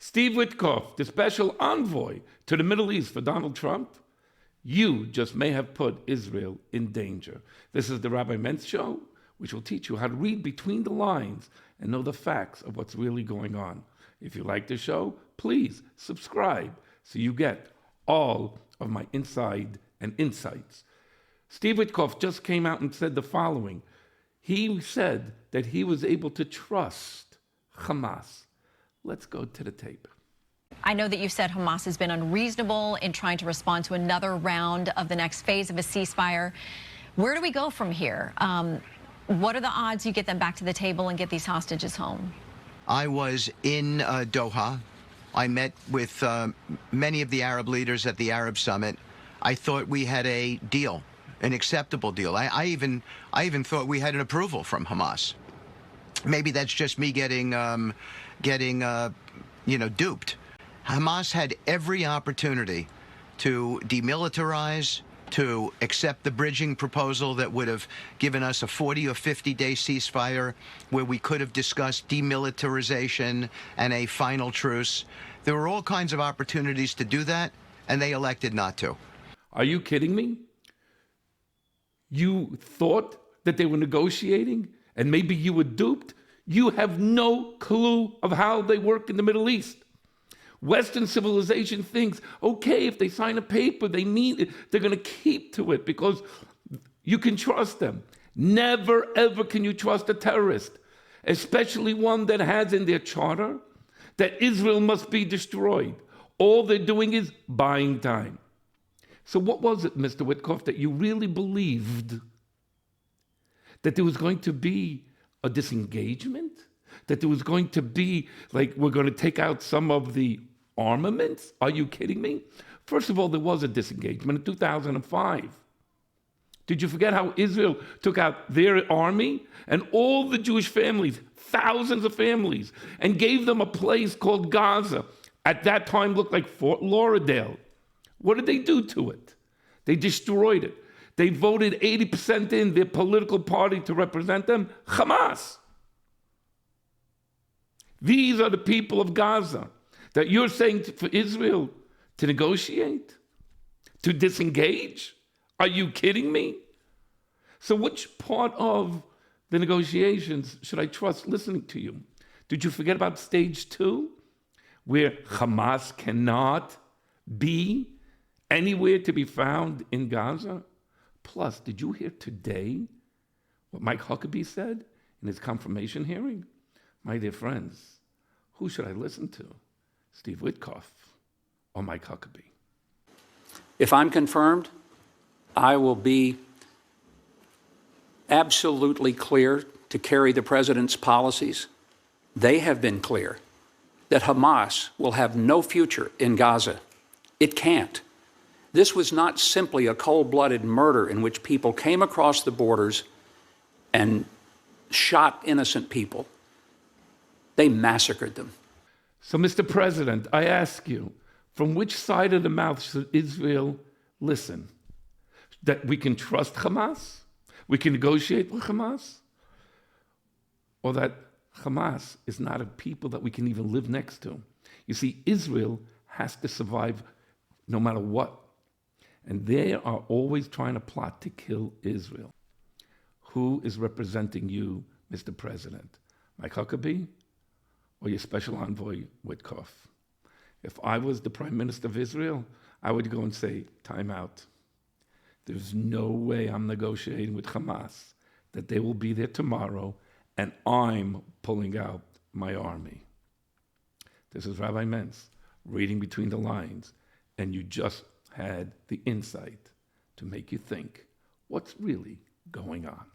Steve Witkoff, the special envoy to the Middle East for Donald Trump, you just may have put Israel in danger. This is the Rabbi Mentz Show, which will teach you how to read between the lines and know the facts of what's really going on. If you like the show, please subscribe so you get all of my inside and insights. Steve Witkoff just came out and said the following. He said that he was able to trust Hamas. Let's go to the tape. I know that you said Hamas has been unreasonable in trying to respond to another round of the next phase of a ceasefire. Where do we go from here? What are the odds you get them back to the table and get these hostages home? I was in Doha. I met with many of the Arab leaders at the Arab Summit. I thought we had a deal, an acceptable deal. I even thought we had an approval from Hamas. Maybe that's just me getting duped. Hamas had every opportunity to demilitarize, to accept the bridging proposal that would have given us a 40 or 50-day ceasefire where we could have discussed demilitarization and a final truce. There were all kinds of opportunities to do that, and they elected not to. Are you kidding me? You thought that they were negotiating, and maybe you were duped? You have no clue of how they work in the Middle East. Western civilization thinks, okay, if they sign a paper, they're going to keep to it because you can trust them. Never, ever can you trust a terrorist, especially one that has in their charter that Israel must be destroyed. All they're doing is buying time. So what was it, Mr. Witkoff, that you really believed that there was going to be a disengagement? That there was going to be, like, we're going to take out some of the armaments? Are you kidding me? First of all, there was a disengagement in 2005. Did you forget how Israel took out their army and all the Jewish families, thousands of families, and gave them a place called Gaza? At that time looked like Fort Lauderdale. What did they do to it? They destroyed it. They voted 80% in their political party to represent them, Hamas. These are the people of Gaza that you're saying for Israel to negotiate, to disengage? Are you kidding me? So which part of the negotiations should I trust listening to you? Did you forget about stage 2, where Hamas cannot be anywhere to be found in Gaza? Plus, did you hear today what Mike Huckabee said in his confirmation hearing? My dear friends, who should I listen to? Steve Witkoff or Mike Huckabee? If I'm confirmed, I will be absolutely clear to carry the president's policies. They have been clear that Hamas will have no future in Gaza. It can't. This was not simply a cold-blooded murder in which people came across the borders and shot innocent people. They massacred them. So, Mr. President, I ask you, from which side of the mouth should Israel listen? That we can trust Hamas? We can negotiate with Hamas? Or that Hamas is not a people that we can even live next to? You see, Israel has to survive no matter what. And they are always trying to plot to kill Israel. Who is representing you, Mr. President? Mike Huckabee or your special envoy, Witkoff? If I was the Prime Minister of Israel, I would go and say, time out. There's no way I'm negotiating with Hamas, that they will be there tomorrow, and I'm pulling out my army. This is Rabbi Mentz, reading between the lines, and you just had the insight to make you think, what's really going on?